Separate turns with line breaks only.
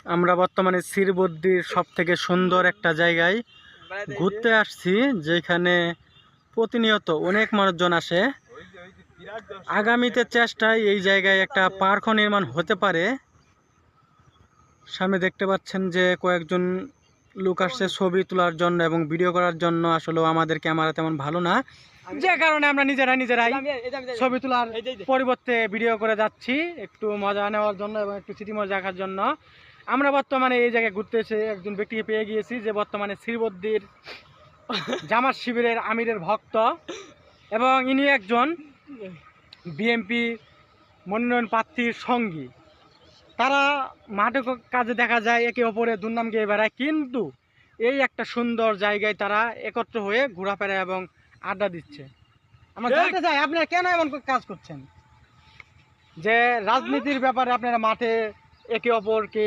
আমরা বর্তমানে শ্রীবদ্ধির সব থেকে সুন্দর একটা জায়গায় ঘুরতে আসছি, যেখানে প্রতিনিয়ত অনেক মানুষজন আসে। আগামীতে চেষ্টায় এই জায়গায় একটা পার্কও নির্মাণ হতে পারে। সামনে দেখতে পাচ্ছেন যে কয়েকজন লোক আসছে ছবি তোলার জন্য এবং ভিডিও করার জন্য। আসলেও আমাদের ক্যামেরা তেমন ভালো না, যে কারণে আমরা নিজেরাই ছবি তোলার পরিবর্তে ভিডিও করে যাচ্ছি একটু মজা নেওয়ার জন্য এবং একটু স্মৃতিময় রাখার জন্য। আমরা বর্তমানে এই জায়গায় ঘুরতে এসে একজন ব্যক্তিকে পেয়ে গিয়েছি, যে বর্তমানে শ্রীবদ্ধির জামাত শিবিরের আমিরের ভক্ত এবং ইনি একজন বিএনপি মনোনয়ন প্রার্থীর সঙ্গী। তারা মাঠে কাজে দেখা যায় একে অপরের দুর্নাম গিয়ে বেড়ায়, কিন্তু এই একটা সুন্দর জায়গায় তারা একত্র হয়ে ঘোরাফেরা এবং আড্ডা দিচ্ছে। আমরা জানতে চাই আপনারা কেন এমন কাজ করছেন, যে রাজনীতির ব্যাপারে আপনারা মাঠে একে অপরকে